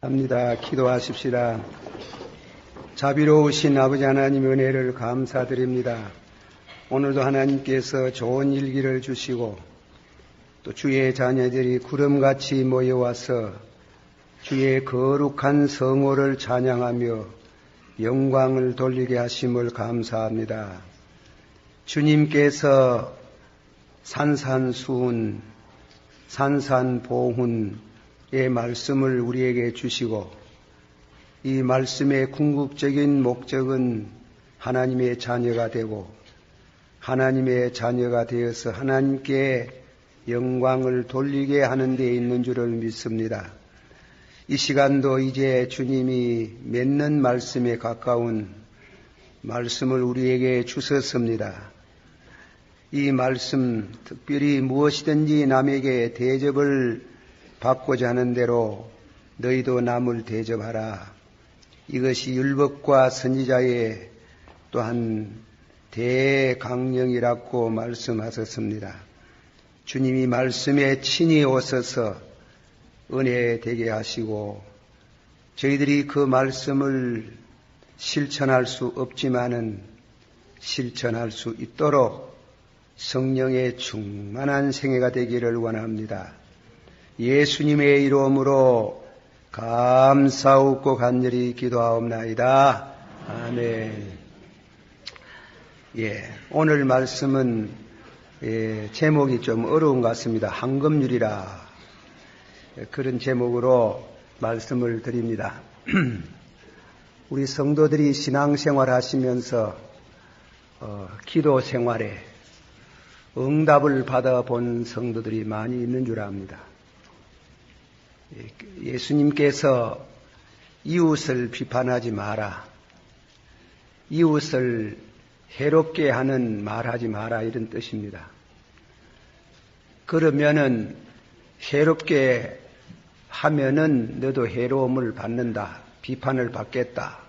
합니다. 기도하십시다. 자비로우신 아버지 하나님 은혜를 감사드립니다. 오늘도 하나님께서 좋은 일기를 주시고 또 주의 자녀들이 구름같이 모여와서 주의 거룩한 성호를 찬양하며 영광을 돌리게 하심을 감사합니다. 주님께서 산산수훈, 산산보훈의 말씀을 우리에게 주시고 이 말씀의 궁극적인 목적은 하나님의 자녀가 되고 하나님의 자녀가 되어서 하나님께 영광을 돌리게 하는 데 있는 줄을 믿습니다. 이 시간도 이제 주님이 맺는 말씀에 가까운 말씀을 우리에게 주셨습니다. 이 말씀, 특별히 무엇이든지 남에게 대접을 받고자 하는 대로 너희도 남을 대접하라. 이것이 율법과 선지자의 또한 대강령이라고 말씀하셨습니다. 주님이 말씀에 친히 오셔서 은혜 되게 하시고 저희들이 그 말씀을 실천할 수 없지만은 실천할 수 있도록 성령의 충만한 생애가 되기를 원합니다. 예수님의 이름으로 감사하고 간절히 기도하옵나이다. 아멘. 오늘 말씀은 제목이 좀 어려운 것 같습니다. 황금률이라 그런 제목으로 말씀을 드립니다. 우리 성도들이 신앙생활 하시면서 기도 생활에 응답을 받아본 성도들이 많이 있는 줄 압니다. 예수님께서 이웃을 비판하지 마라, 이웃을 해롭게 하는 말하지 마라 이런 뜻입니다. 그러면은 해롭게 하면은 너도 해로움을 받는다, 비판을 받겠다.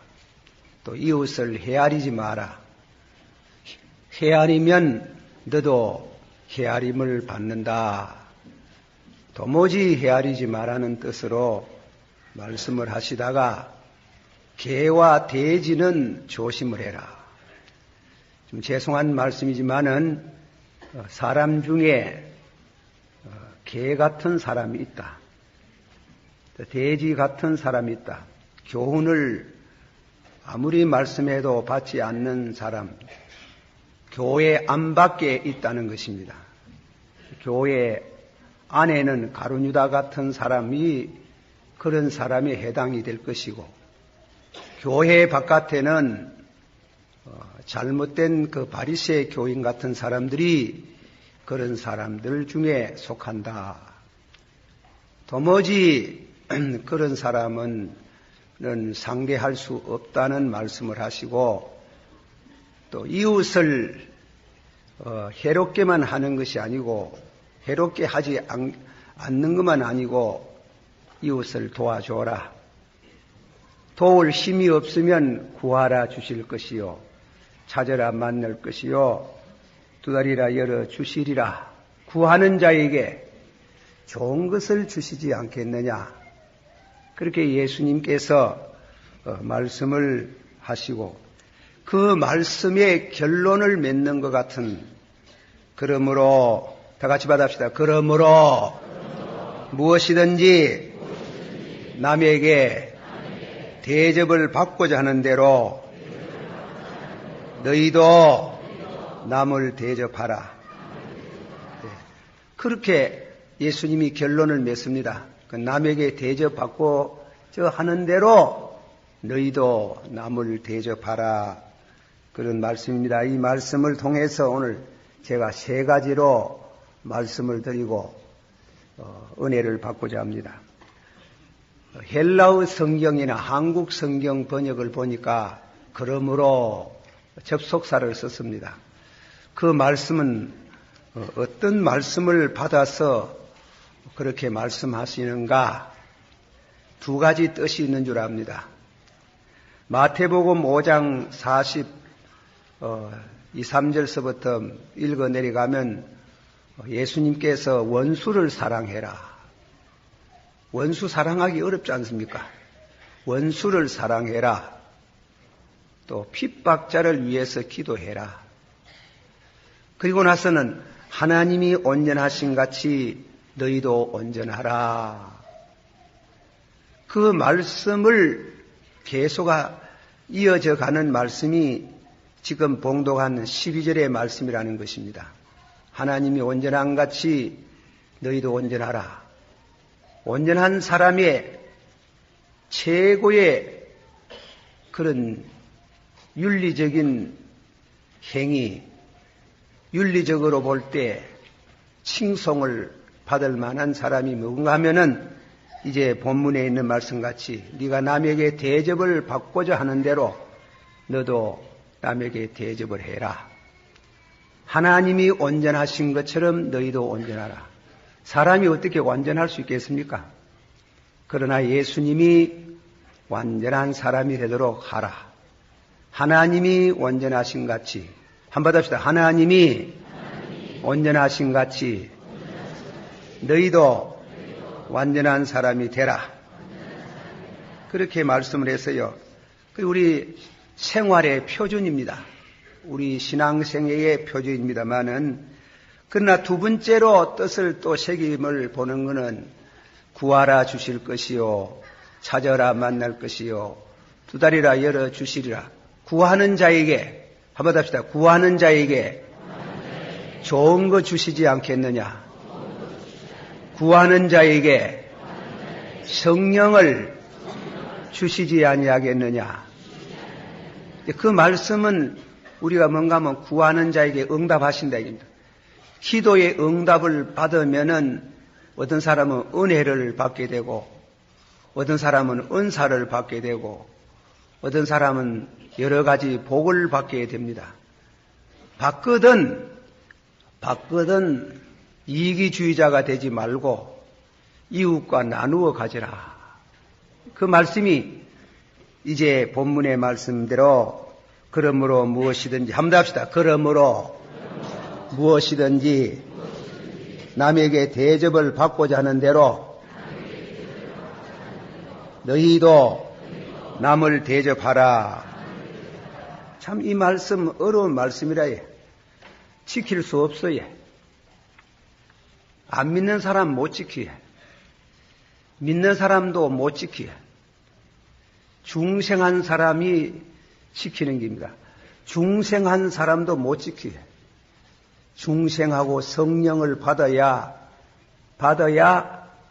또 이웃을 헤아리지 마라, 헤아리면 너도 헤아림을 받는다. 도무지 헤아리지 말라는 뜻으로 말씀을 하시다가 개와 돼지는 조심을 해라. 좀 죄송한 말씀이지만은 사람 중에 개 같은 사람이 있다. 돼지 같은 사람이 있다. 교훈을 아무리 말씀해도 받지 않는 사람, 교회 안팎에 있다는 것입니다. 교회 안에는 가룟유다 같은 사람이 그런 사람에 해당이 될 것이고, 교회 바깥에는 잘못된 그 바리새 교인 같은 사람들이 그런 사람들 중에 속한다. 도무지 그런 사람은 상대할 수 없다는 말씀을 하시고, 또 이웃을 해롭게만 하는 것이 아니고 해롭게 하지 않는 것만 아니고 이웃을 도와줘라. 도울 힘이 없으면 구하라 주실 것이요, 찾으라 만날 것이요, 두드리라 열어 주시리라. 구하는 자에게 좋은 것을 주시지 않겠느냐. 그렇게 예수님께서 말씀을 하시고 그 말씀의 결론을 맺는 것 같은, 그러므로 다 같이 받합시다. 그러므로 무엇이든지 남에게 대접을 받고자 하는 대로 너희도 남을 대접하라. 그렇게 예수님이 결론을 맺습니다. 남에게 대접받고자 하는 대로 너희도 남을 대접하라. 그런 말씀입니다. 이 말씀을 통해서 오늘 제가 세 가지로 말씀을 드리고 은혜를 받고자 합니다. 헬라어 성경이나 한국 성경 번역을 보니까 그러므로 접속사를 썼습니다. 그 말씀은 어떤 말씀을 받아서 그렇게 말씀하시는가, 두 가지 뜻이 있는 줄 압니다. 마태복음 5장 2, 3절서부터 읽어 내려가면 예수님께서 원수를 사랑해라. 원수 사랑하기 어렵지 않습니까? 원수를 사랑해라. 또 핍박자를 위해서 기도해라. 그리고 나서는 하나님이 온전하신 같이 너희도 온전하라. 그 말씀을 계속 이어져 가는 말씀이 지금 봉독한 12절의 말씀이라는 것입니다. 하나님이 온전한 같이 너희도 온전하라. 온전한 사람의 최고의 그런 윤리적인 행위, 윤리적으로 볼 때 칭송을 받을 만한 사람이 뭔가 하면은 이제 본문에 있는 말씀같이 네가 남에게 대접을 받고자 하는 대로 너도 남에게 대접을 해라. 하나님이 온전하신 것처럼 너희도 온전하라. 사람이 어떻게 완전할 수 있겠습니까? 그러나 예수님이 완전한 사람이 되도록 하라. 하나님이 온전하신 같이 한번 합시다. 하나님이 온전하신 같이 너희도 완전한 사람이 되라. 그렇게 말씀을 해서요. 우리 생활의 표준입니다. 우리 신앙생애의 표준입니다만은 그러나 두 번째로 뜻을 또 새김을 보는 것은 구하라 주실 것이요 찾아라 만날 것이요 두드리라 열어 주시리라. 구하는 자에게 한번 합시다. 구하는 자에게 좋은 거 주시지 않겠느냐. 구하는 자에게 성령을 주시지 아니하겠느냐. 그 말씀은 우리가 뭔가 하면 구하는 자에게 응답하신다 얘기입니다. 기도의 응답을 받으면은 어떤 사람은 은혜를 받게 되고 어떤 사람은 은사를 받게 되고 어떤 사람은 여러 가지 복을 받게 됩니다. 받거든 이기주의자가 되지 말고 이웃과 나누어 가지라. 그 말씀이 이제 본문의 말씀대로 그러므로 무엇이든지 한번 합시다. 그러므로 무엇이든지 남에게 대접을 받고자 하는 대로 너희도 남을 대접하라. 참 이 말씀 어려운 말씀이라 지킬 수 없어요. 안 믿는 사람 못 지키게. 믿는 사람도 못 지키게. 중생한 사람이 지키는 겁니다. 중생한 사람도 못 지키게. 중생하고 성령을 받아야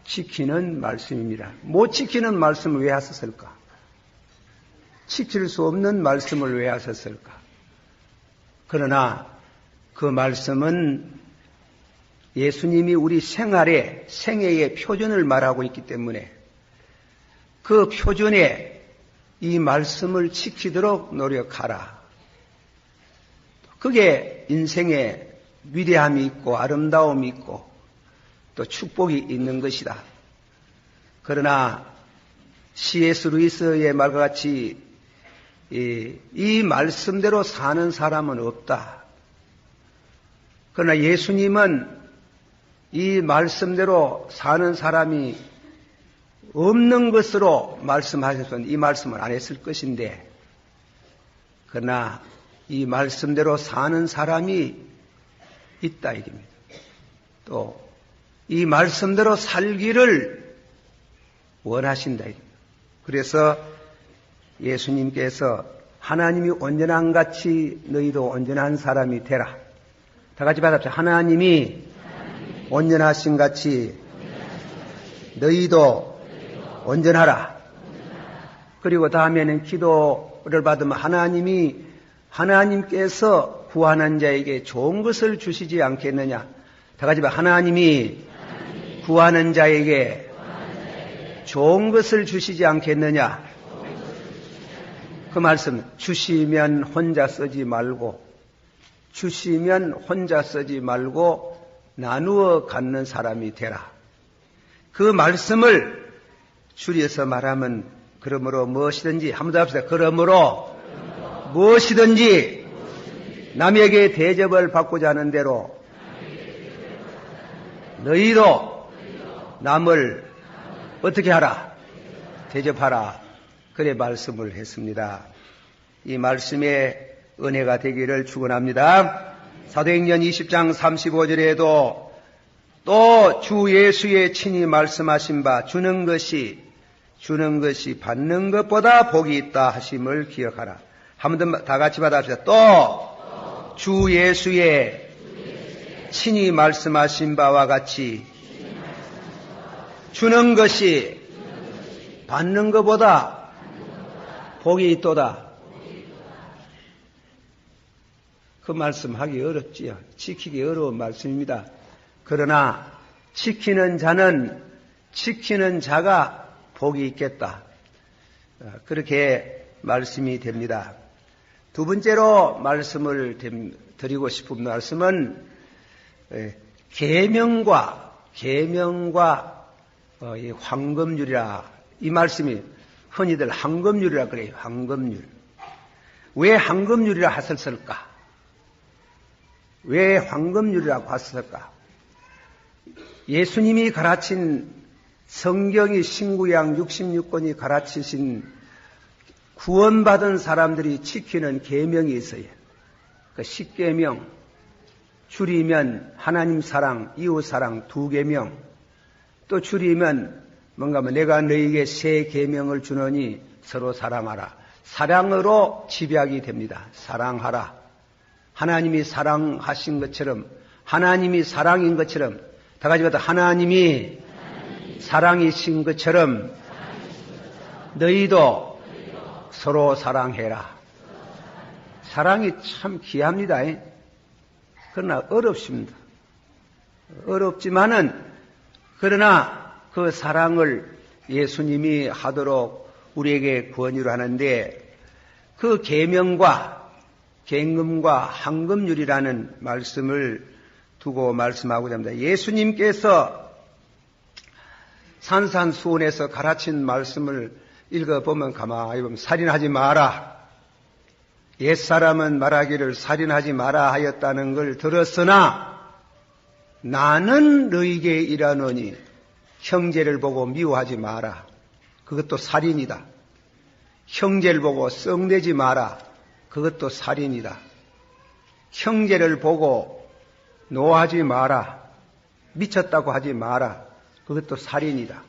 지키는 말씀입니다. 못 지키는 말씀을 왜 하셨을까? 지킬 수 없는 말씀을 왜 하셨을까? 그러나 그 말씀은 예수님이 우리 생활의 생애의 표준을 말하고 있기 때문에 그 표준에 이 말씀을 지키도록 노력하라. 그게 인생의 위대함이 있고 아름다움이 있고 또 축복이 있는 것이다. 그러나 C.S. 루이스의 말과 같이 이 말씀대로 사는 사람은 없다. 그러나 예수님은 이 말씀대로 사는 사람이 없는 것으로 말씀하셔서는 이 말씀을 안 했을 것인데, 그러나 이 말씀대로 사는 사람이 있다 이겁니다. 또 이 말씀대로 살기를 원하신다 이겁니다. 그래서 예수님께서 하나님이 온전한 같이 너희도 온전한 사람이 되라. 다 같이 받아봅시다. 하나님이 온전하신 같이 너희도 온전하라. 그리고 다음에는 기도를 받으면 하나님께서 구하는 자에게 좋은 것을 주시지 않겠느냐. 다 같이 봐. 하나님이 구하는 자에게 좋은 것을 주시지 않겠느냐. 그 말씀, 주시면 혼자 쓰지 말고 나누어 갖는 사람이 되라. 그 말씀을 줄여서 말하면 그러므로 무엇이든지 한번 더 합시다. 그러므로 무엇이든지 남에게 대접을 받고자 하는 대로 너희도 남을 어떻게 하라? 대접하라. 그래 말씀을 했습니다. 이 말씀에 은혜가 되기를 축원합니다. 사도행전 20장 35절에도 또 주 예수의 친히 말씀하신 바 주는 것이 받는 것보다 복이 있다 하심을 기억하라. 한 번 더 다 같이 받아봅시다. 또 주 예수의 친히 말씀하신 바와 같이 주는 것이 받는 것보다 복이 있도다. 그 말씀 하기 어렵지요. 지키기 어려운 말씀입니다. 그러나 지키는 자가 복이 있겠다. 그렇게 말씀이 됩니다. 두 번째로 말씀을 드리고 싶은 말씀은 계명과 이 황금률이라, 이 말씀이 흔히들 황금률이라 그래요. 황금률. 왜 황금률이라 하셨을까? 왜 황금률이라고 하셨을까? 예수님이 가르친 성경이 신구약 66권이 가르치신 구원받은 사람들이 지키는 계명이 있어요. 그 10계명, 줄이면 하나님 사랑, 이웃 사랑 2계명, 또 줄이면 뭔가 내가 너희에게 새 계명을 주노니 서로 사랑하라. 사랑으로 집약이 됩니다. 사랑하라. 하나님이 사랑하신 것처럼, 하나님이 사랑인 것처럼, 다 같이 봐도 하나님이 사랑이신 것처럼 너희도 서로 사랑해라. 사랑이 참 귀합니다. 그러나 어렵습니다. 어렵지만은, 그러나 그 사랑을 예수님이 하도록 우리에게 권유를 하는데, 그 계명과 갱금과 황금률이라는 말씀을 두고 말씀하고자 합니다. 예수님께서 산산수훈에서 가르친 말씀을 읽어보면 가만히 보면 살인하지 마라. 옛사람은 말하기를 살인하지 마라 하였다는 걸 들었으나 나는 너희에게 이르노니 형제를 보고 미워하지 마라. 그것도 살인이다. 형제를 보고 썩내지 마라. 그것도 살인이다. 형제를 보고 노하지 마라. 미쳤다고 하지 마라. 그것도 살인이다.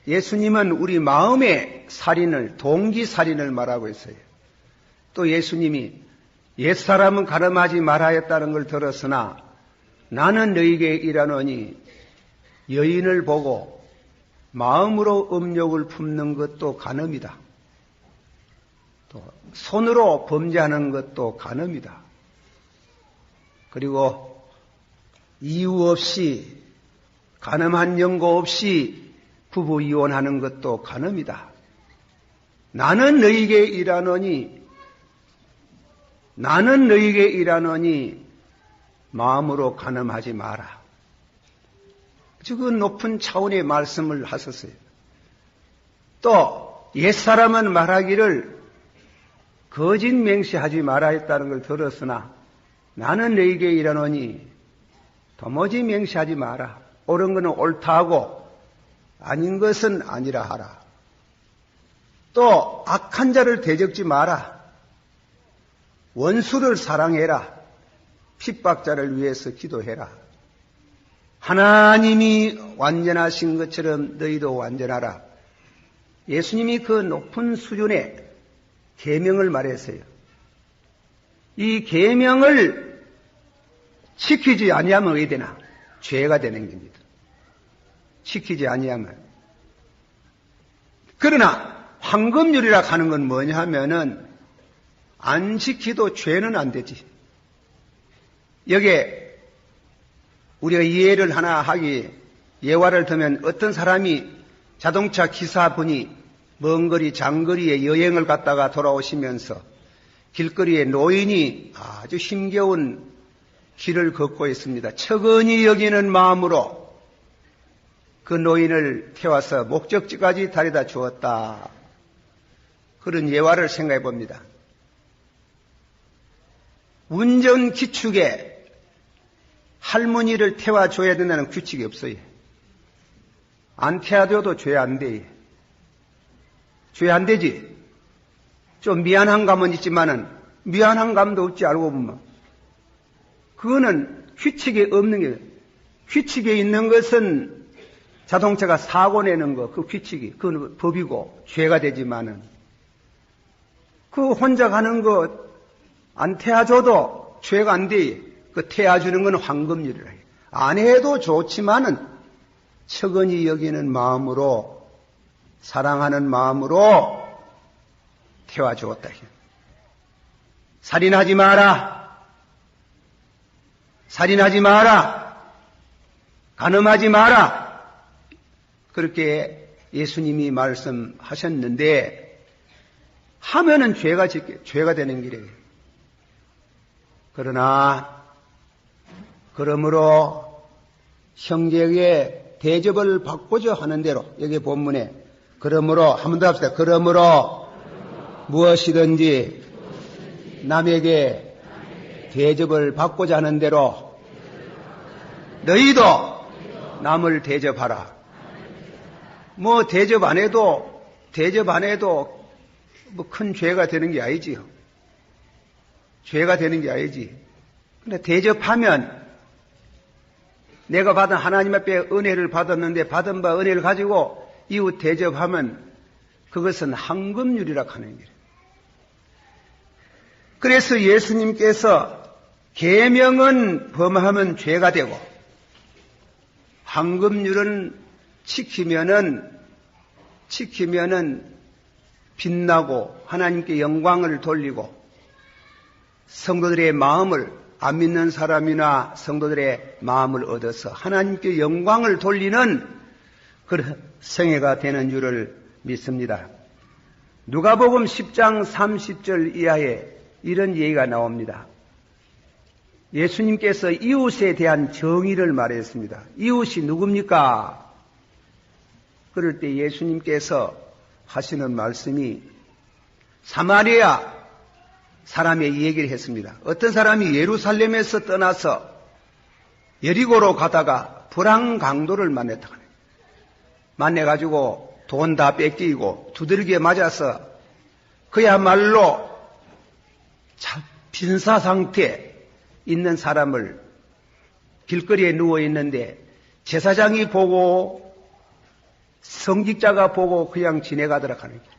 예수님은 우리 마음의 살인을, 동기 살인을 말하고 있어요. 또 예수님이 옛사람은 가늠하지 말아야했다는 걸 들었으나 나는 너희에게 이르노니 여인을 보고 마음으로 음욕을 품는 것도 간음이다. 또 손으로 범죄하는 것도 간음이다. 그리고 이유 없이, 간음한 연고 없이 부부 이혼하는 것도 간음이다. 나는 너희에게 이르노니 마음으로 간음하지 마라. 그 높은 차원의 말씀을 하셨어요. 또 옛사람은 말하기를 거짓 맹세하지 마라 했다는 걸 들었으나 나는 너희에게 이르노니 도무지 맹세하지 마라. 옳은 것은 옳다 하고 아닌 것은 아니라 하라. 또 악한 자를 대적지 마라. 원수를 사랑해라. 핍박자를 위해서 기도해라. 하나님이 완전하신 것처럼 너희도 완전하라. 예수님이 그 높은 수준의 계명을 말했어요. 이 계명을 지키지 아니하면 어떻게 되나? 죄가 되는 겁니다. 지키지 아니하면. 그러나 황금률이라 하는 건 뭐냐 하면은 안 지키도 죄는 안 되지. 여기에 우리가 예를 하나 하기, 예화를 들면 어떤 사람이 자동차 기사분이 먼 거리 장거리에 여행을 갔다가 돌아오시면서 길거리에 노인이 아주 힘겨운 길을 걷고 있습니다. 척은히 여기는 마음으로 그 노인을 태워서 목적지까지 데려다 주었다. 그런 예화를 생각해 봅니다. 운전 기축에 할머니를 태워줘야 된다는 규칙이 없어요. 안 태워줘도 죄 안 돼. 죄 안 되지? 좀 미안한 감은 있지만은 미안한 감도 없지 알고 보면. 그거는 규칙에 없는 게, 규칙에 있는 것은 자동차가 사고 내는 거, 그 규칙이, 그건 법이고 죄가 되지만은 그 혼자 가는 거 안 태워줘도 죄가 안 돼. 그 태워주는 건 황금률이라. 안 해도 좋지만은 척은히 여기는 마음으로, 사랑하는 마음으로 태워주었다. 살인하지 마라. 살인하지 마라. 간음하지 마라. 그렇게 예수님이 말씀하셨는데 하면은 죄가 되는 길이에요. 그러므로 형제에게 대접을 받고자 하는 대로, 여기 본문에 그러므로 한 번 더 합시다. 그러므로 무엇이든지 남에게 대접을 받고자 하는 대로 너희도 남을 대접하라. 뭐 대접 안 해도 뭐 큰 죄가 되는 게 아니지요. 죄가 되는 게 아니지. 근데 대접하면 내가 받은 하나님 앞에 은혜를 받았는데 받은 바 은혜를 가지고 이웃 대접하면 그것은 황금률이라 하는 거예요. 그래서 예수님께서 계명은 범하면 죄가 되고 황금률은 지키면은 빛나고 하나님께 영광을 돌리고 성도들의 마음을, 안 믿는 사람이나 성도들의 마음을 얻어서 하나님께 영광을 돌리는 그런 성회가 되는 줄을 믿습니다. 누가복음 10장 30절 이하에 이런 얘기가 나옵니다. 예수님께서 이웃에 대한 정의를 말했습니다. 이웃이 누굽니까? 그럴 때 예수님께서 하시는 말씀이 사마리아 사람의 얘기를 했습니다. 어떤 사람이 예루살렘에서 떠나서 여리고로 가다가 불황강도를 만났다. 만나가지고 돈 다 뺏기고 두들겨 맞아서 그야말로 빈사 상태에 있는 사람을 길거리에 누워 있는데 제사장이 보고 성직자가 보고 그냥 지내가더라 하는 거예요.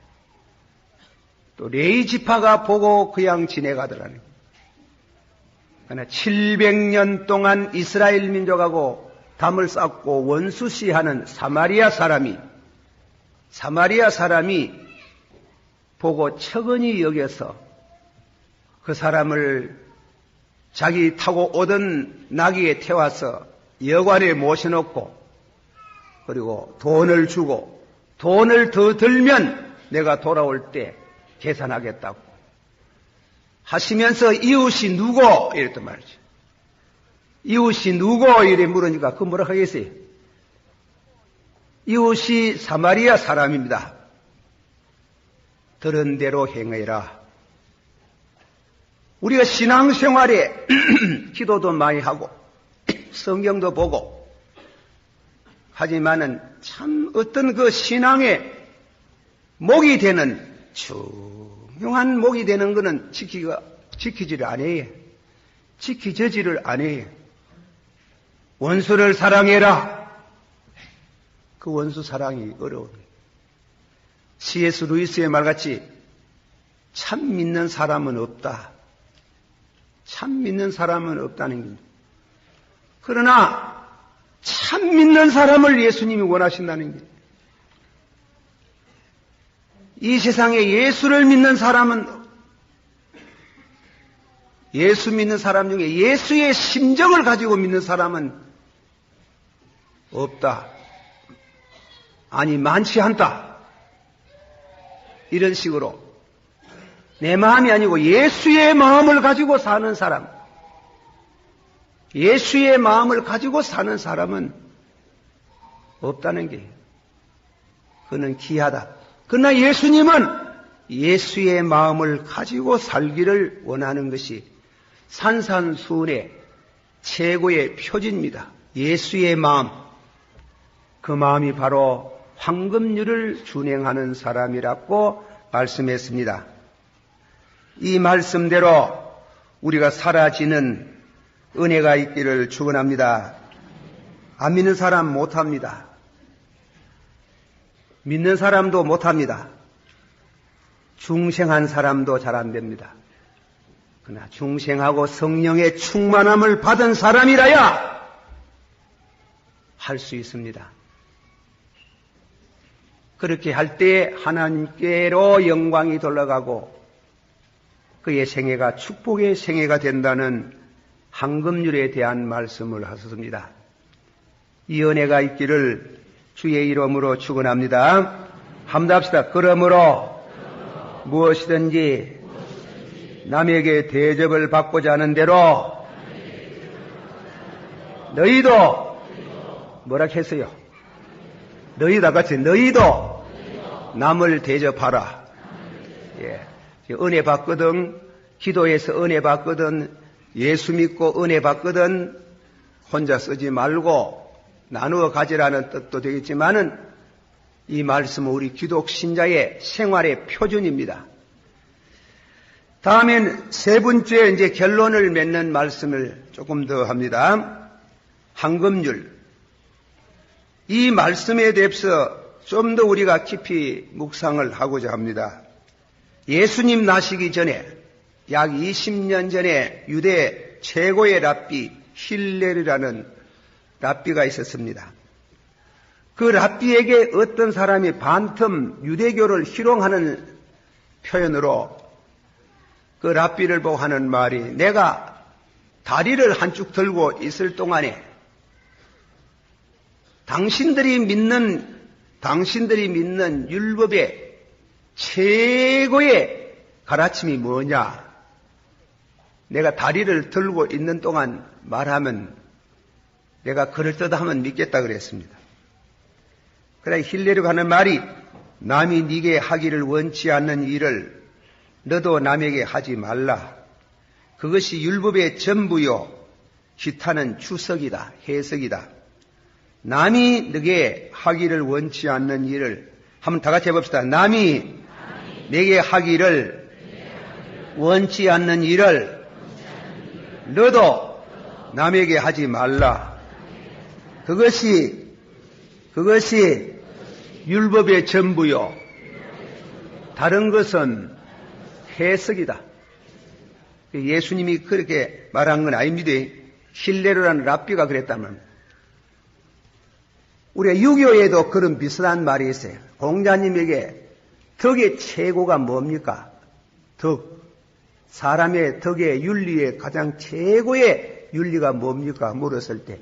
또 레위 지파가 보고 그냥 지내가더라는 거예요. 그러나 700년 동안 이스라엘 민족하고 담을 쌓고 원수시하는 사마리아 사람이 보고 척은히 여겨서 그 사람을 자기 타고 오던 나귀에 태워서 여관에 모셔놓고 그리고 돈을 주고 돈을 더 들면 내가 돌아올 때 계산하겠다고 하시면서 이웃이 누구? 이랬단 말이죠. 이웃이 누구? 이래 물으니까 그 뭐라 하겠어요? 이웃이 사마리아 사람입니다. 들은 대로 행해라. 우리가 신앙생활에 기도도 많이 하고 성경도 보고 하지만은 참 어떤 그 신앙의 목이 되는 중요한 목이 되는 것은 지키지를 안 해요. 지키지를 안 해요. 원수를 사랑해라. 그 원수 사랑이 어려워요. C.S. 루이스의 말같이 참 믿는 사람은 없다. 참 믿는 사람은 없다는 겁니다. 그러나 참 믿는 사람을 예수님이 원하신다는 거예요. 이 세상에 예수를 믿는 사람은 예수 믿는 사람 중에 예수의 심정을 가지고 믿는 사람은 없다. 아니 많지 않다. 이런 식으로 내 마음이 아니고 예수의 마음을 가지고 사는 사람, 예수의 마음을 가지고 사는 사람은 없다는 게 그는 귀하다. 그러나 예수님은 예수의 마음을 가지고 살기를 원하는 것이 산산수훈의 최고의 표지입니다. 예수의 마음, 그 마음이 바로 황금률을 준행하는 사람이라고 말씀했습니다. 이 말씀대로 우리가 사라지는 은혜가 있기를 축원합니다. 안 믿는 사람 못합니다. 믿는 사람도 못합니다. 중생한 사람도 잘 안 됩니다. 그러나 중생하고 성령의 충만함을 받은 사람이라야 할 수 있습니다. 그렇게 할 때 하나님께로 영광이 돌아가고 그의 생애가 축복의 생애가 된다는 황금률에 대한 말씀을 하셨습니다. 이 은혜가 있기를 주의 이름으로 축원합니다. 함께 합시다. 그러므로 무엇이든지 남에게 대접을 받고자 하는 대로 너희도 뭐라 했어요? 너희다 같이 너희도 남을 대접하라. 예. 은혜 받거든, 기도해서 은혜 받거든, 예수 믿고 은혜 받거든, 혼자 쓰지 말고 나누어 가지라는 뜻도 되겠지만은 이 말씀은 우리 기독 신자의 생활의 표준입니다. 다음엔 세 번째 이제 결론을 맺는 말씀을 조금 더 합니다. 황금률. 이 말씀에 대해서 좀 더 우리가 깊이 묵상을 하고자 합니다. 예수님 나시기 전에 약 20년 전에 유대 최고의 랍비 힐렐이라는 랍비가 있었습니다. 그 랍비에게 어떤 사람이 반틈 유대교를 희롱하는 표현으로 그 랍비를 보고 하는 말이 내가 다리를 한쪽 들고 있을 동안에 당신들이 믿는 율법의 최고의 가르침이 뭐냐? 내가 다리를 들고 있는 동안 말하면 내가 그럴듯하면 믿겠다 그랬습니다. 그래 힐레르가 하는 말이 남이 네게 하기를 원치 않는 일을 너도 남에게 하지 말라. 그것이 율법의 전부요. 기타는 주석이다. 해석이다. 남이 네게 하기를 원치 않는 일을 한번 다 같이 해봅시다. 남이 내게 하기를 원치 않는 일을 너도 남에게 하지 말라. 그것이 율법의 전부요. 다른 것은 해석이다. 예수님이 그렇게 말한 건 아닙니다. 힐레르라는 랍비가 그랬다면 우리가 유교에도 그런 비슷한 말이 있어요. 공자님에게 덕의 최고가 뭡니까? 덕. 사람의 덕의 윤리의 가장 최고의 윤리가 뭡니까? 물었을 때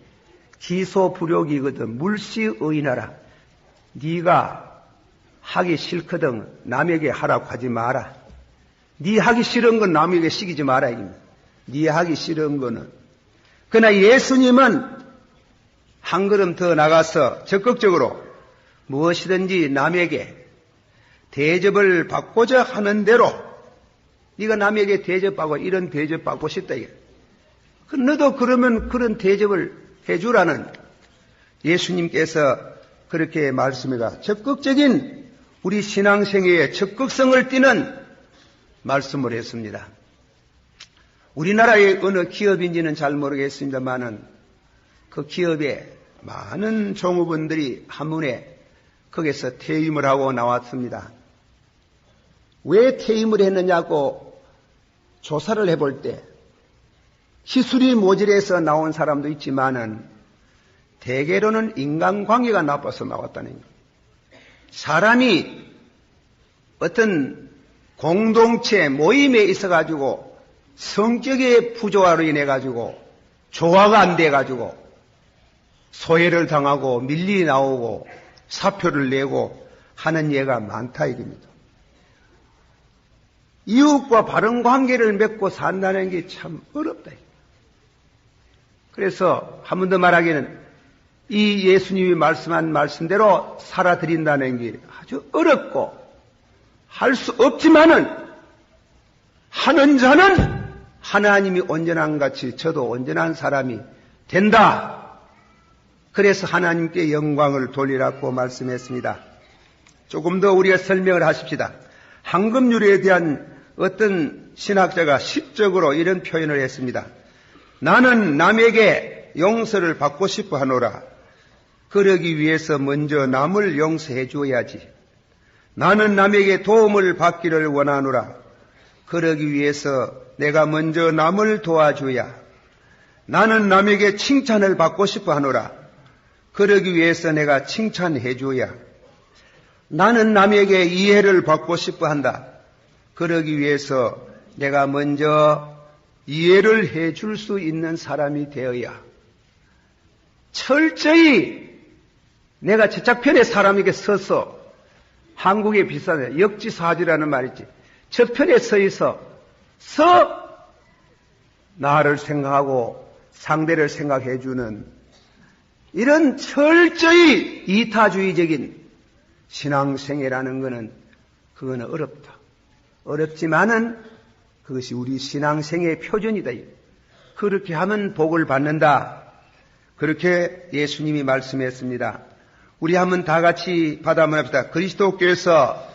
기소불욕이거든 물시의인하라. 네가 하기 싫거든 남에게 하라고 하지 마라. 네 하기 싫은 건 남에게 시키지 마라. 네 하기 싫은 거는. 그러나 예수님은 한 걸음 더 나가서 적극적으로 무엇이든지 남에게 대접을 받고자 하는 대로 네가 남에게 대접받고 이런 대접받고 싶다. 너도 그러면 그런 대접을 해주라는 예수님께서 그렇게 말씀해가 적극적인 우리 신앙생애의 적극성을 띠는 말씀을 했습니다. 우리나라의 어느 기업인지는 잘 모르겠습니다만은 그 기업에 많은 종업원들이 한문에 거기서 퇴임을 하고 나왔습니다. 왜 퇴임을 했느냐고 조사를 해볼 때 기술이 모자라서 나온 사람도 있지만은 대개로는 인간관계가 나빠서 나왔다는 거예요. 사람이 어떤 공동체 모임에 있어가지고 성격의 부조화로 인해가지고 조화가 안 돼가지고 소외를 당하고 밀리 나오고 사표를 내고 하는 예가 많다 이겁니다. 이웃과 바른 관계를 맺고 산다는 게 참 어렵다. 그래서 한 번 더 말하기는 이 예수님이 말씀한 말씀대로 살아드린다는 게 아주 어렵고 할 수 없지만은 하는 자는 하나님이 온전한 같이 저도 온전한 사람이 된다. 그래서 하나님께 영광을 돌리라고 말씀했습니다. 조금 더 우리가 설명을 하십시다. 황금률에 대한 어떤 신학자가 시적으로 이런 표현을 했습니다. 나는 남에게 용서를 받고 싶어 하노라. 그러기 위해서 먼저 남을 용서해 줘야지. 나는 남에게 도움을 받기를 원하노라. 그러기 위해서 내가 먼저 남을 도와줘야. 나는 남에게 칭찬을 받고 싶어 하노라. 그러기 위해서 내가 칭찬해 줘야. 나는 남에게 이해를 받고 싶어 한다. 그러기 위해서 내가 먼저 이해를 해 줄 수 있는 사람이 되어야. 철저히 내가 저짝편의 사람에게 서서, 한국에 비슷한 역지사지라는 말이 있지. 저편에 서 있어 나를 생각하고 상대를 생각해 주는 이런 철저히 이타주의적인 신앙생애라는 것은 그거는 어렵다. 어렵지만은 그것이 우리 신앙생애의 표준이다. 그렇게 하면 복을 받는다. 그렇게 예수님이 말씀했습니다. 우리 한번 다 같이 받아 한번 합시다. 그리스도께서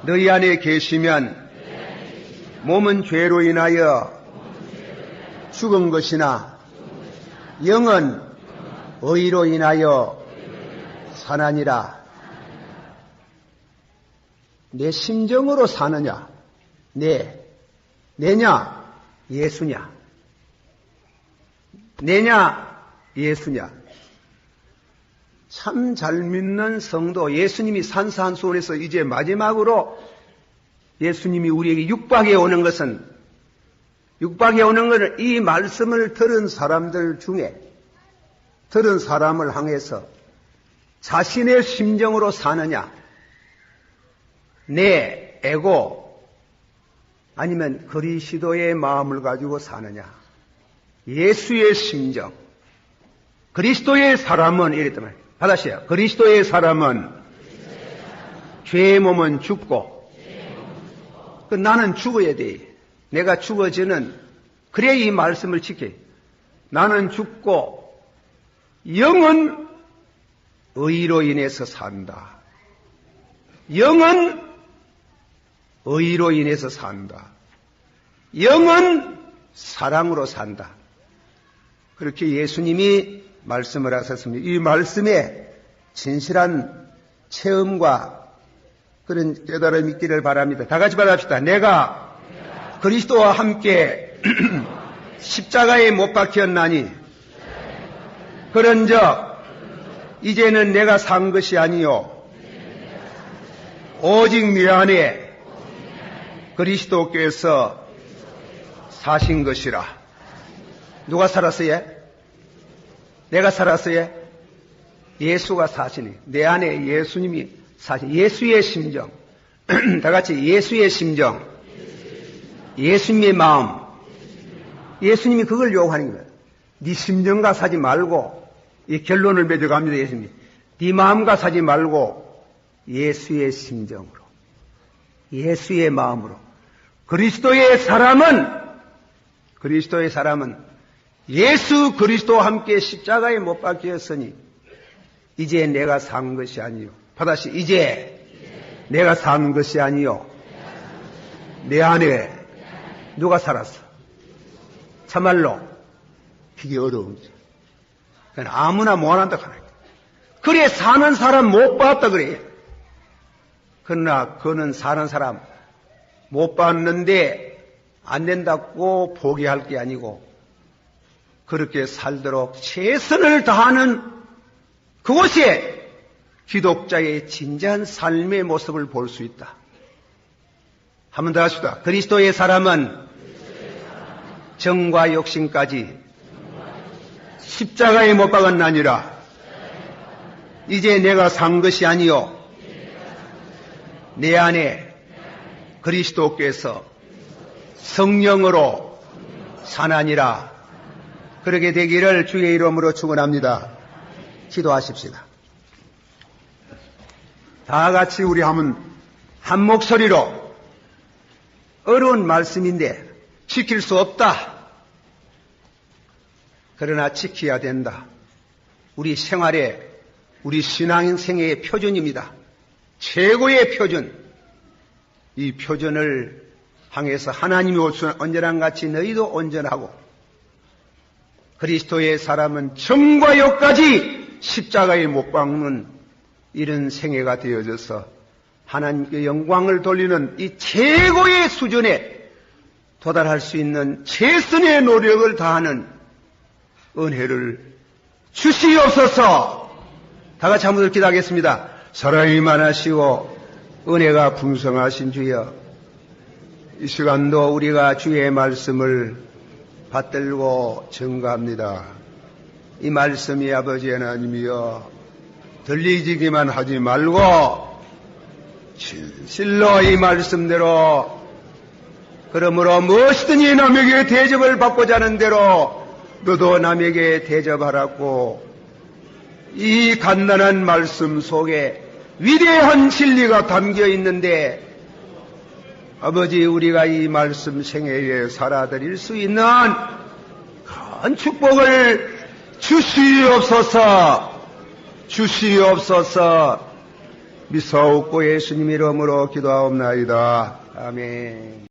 너희 안에 계시면 몸은 죄로 인하여 죽은 것이나 영은 의로 인하여 사나니라. 내 심정으로 사느냐? 내냐? 예수냐? 내냐? 예수냐? 참 잘 믿는 성도, 예수님이 산산수훈에서 이제 마지막으로 예수님이 우리에게 육박에 오는 것은, 이 말씀을 들은 사람들 중에, 들은 사람을 향해서 자신의 심정으로 사느냐, 내 에고, 아니면 그리스도의 마음을 가지고 사느냐, 예수의 심정, 그리스도의 사람은 이랬단 말이에요. 받으세요. 그리스도의 사람은 죄의 몸은 죽고, 나는 죽어야 돼. 내가 죽어지는, 그래야 이 말씀을 지켜. 나는 죽고 영은 의로 인해서 산다. 영은 의로 인해서 산다. 영은 사랑으로 산다. 그렇게 예수님이 말씀을 하셨습니다. 이 말씀에 진실한 체험과 그런 깨달음이 있기를 바랍니다. 다 같이 받읍시다. 내가 그리스도와 함께 십자가에 못 박혔나니 그런즉 이제는 내가 산 것이 아니요 오직 내 안에 그리스도께서 사신 것이라. 누가 살았어요? 내가 살았어요? 예수가 사시니. 내 안에 예수님이 사신. 예수의 심정. 다 같이 예수의 심정. 예수님의 마음. 예수님이 그걸 요구하는 거예요. 네 심정과 사지 말고, 이 결론을 맺어갑니다, 예수님이. 네 마음과 사지 말고, 예수의 심정으로. 예수의 마음으로. 그리스도의 사람은 예수 그리스도와 함께 십자가에 못 박혔으니 이제 내가 산 것이 아니요. 다시 이제 내가 산 것이 아니요. 내 안에 누가 살았어? 참말로 그게 어려운 거죠. 아무나 못한다 하는 거예요. 그래 사는 사람 못 봤다 그래. 그러나 그는 사는 사람 못 봤는데 안 된다고 포기할 게 아니고 그렇게 살도록 최선을 다하는 그곳에 기독자의 진지한 삶의 모습을 볼 수 있다. 한 번 더 합시다. 그리스도의 사람은 정과 욕심까지 십자가에 못 박았나니라. 이제 내가 산 것이 아니요 내 안에 그리스도께서 성령으로 사나니라. 그렇게 되기를 주의 이름으로 축원합니다. 기도하십시다. 다 같이 우리 한번 한 목소리로 어려운 말씀인데 지킬 수 없다. 그러나 지켜야 된다. 우리 생활에, 우리 신앙생애의 표준입니다. 최고의 표준, 이 표준을 향해서 하나님이 온전한 같이 너희도 온전하고 그리스도의 사람은 정과 욕까지 십자가에 못 박는 이런 생애가 되어져서 하나님께 영광을 돌리는 이 최고의 수준에 도달할 수 있는 최선의 노력을 다하는 은혜를 주시옵소서. 다 같이 한번 더 기도하겠습니다. 사랑이 많으시고 은혜가 풍성하신 주여, 이 시간도 우리가 주의 말씀을 받들고 증거합니다. 이 말씀이 아버지 하나님이여 들리지기만 하지 말고 진실로 이 말씀대로, 그러므로 무엇이든지 남에게 대접을 받고자 하는 대로 너도 남에게 대접하라고, 이 간단한 말씀 속에 위대한 진리가 담겨 있는데 아버지, 우리가 이 말씀 생애에 살아드릴 수 있는 큰 축복을 주시옵소서. 주시옵소서. 미사옵고 예수님 이름으로 기도하옵나이다. 아멘.